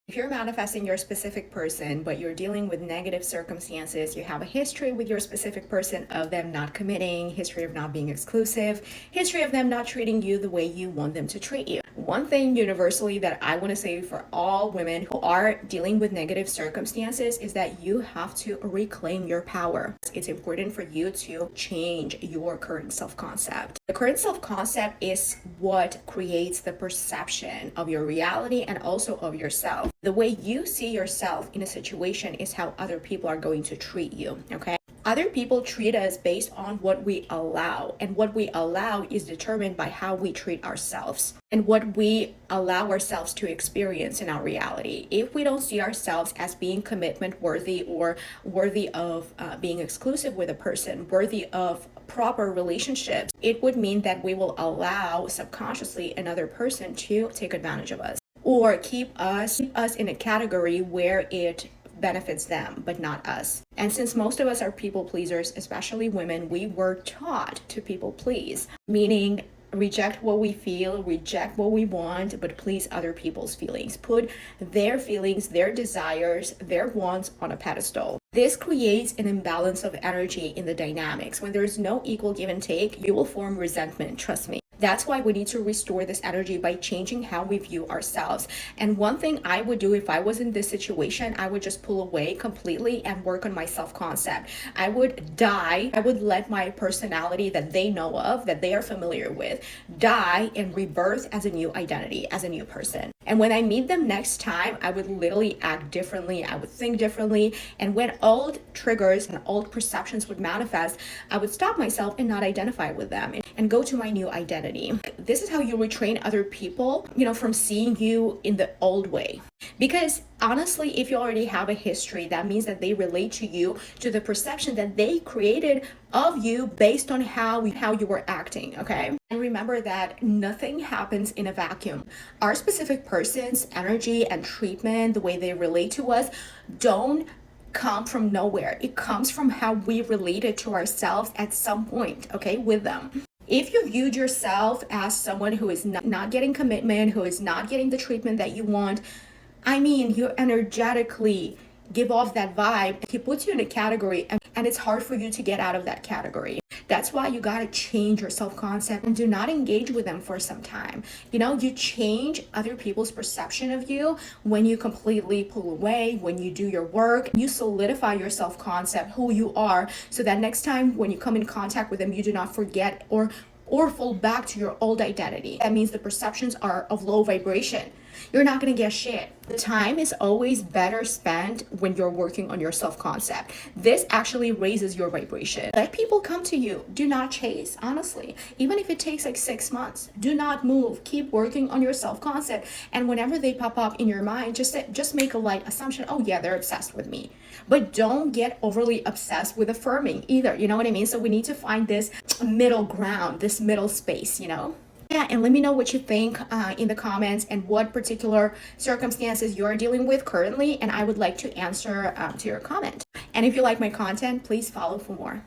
If you're manifesting your specific person, but you're dealing with negative circumstances, you have a history with your specific person of them not committing, history of not being exclusive, history of them not treating you the way you want them to treat you. One thing universally that I want to say for all women who are dealing with negative circumstances is that you have to reclaim your power. It's important for you to change your current self-concept. The current self-concept is what creates the perception of your reality and also of yourself. The way you see yourself in a situation is how other people are going to treat you, okay? Other people treat us based on what we allow, and what we allow is determined by how we treat ourselves and what we allow ourselves to experience in our reality. If we don't see ourselves as being commitment worthy or worthy of being exclusive with a person, worthy of proper relationships, it would mean that we will allow subconsciously another person to take advantage of us or keep us in a category where it benefits them but not us. And since most of us are people pleasers, especially women, we were taught to people please, meaning reject what we feel, reject what we want, but please other people's feelings. Put their feelings, their desires, their wants on a pedestal. This creates an imbalance of energy in the dynamics. When there's no equal give and take, you will form resentment, trust me. That's why we need to restore this energy by changing how we view ourselves. And one thing I would do if I was in this situation, I would just pull away completely and work on my self-concept. I would die. I would let my personality that they know of, that they are familiar with, die and rebirth as a new identity, as a new person. And when I meet them next time, I would literally act differently. I would think differently. And when old triggers and old perceptions would manifest, I would stop myself and not identify with them and go to my new identity. This is how you retrain other people, from seeing you in the old way. Because honestly, if you already have a history, that means that they relate to you, to the perception that they created of you based on how you were acting, okay? And remember that nothing happens in a vacuum. Our specific person's energy and treatment, the way they relate to us, don't come from nowhere. It comes from how we related to ourselves at some point, okay, with them. If you viewed yourself as someone who is not getting commitment, who is not getting the treatment that you want, you energetically give off that vibe. He puts you in a category and it's hard for you to get out of that category. That's why you got to change your self-concept and do not engage with them for some time. You change other people's perception of you when you completely pull away, when you do your work, you solidify your self-concept, who you are, so that next time when you come in contact with them, you do not forget or fall back to your old identity. That means the perceptions are of low vibration. You're not going to get shit. The time is always better spent when you're working on your self-concept. This actually raises your vibration. Let people come to you. Do not chase, honestly. Even if it takes like 6 months, do not move. Keep working on your self-concept. And whenever they pop up in your mind, just make a light assumption. Oh yeah, they're obsessed with me. But don't get overly obsessed with affirming either. You know what I mean? So we need to find this middle ground, this middle space, Yeah, and let me know what you think in the comments and what particular circumstances you're dealing with currently, and I would like to answer to your comment. And if you like my content, please follow for more.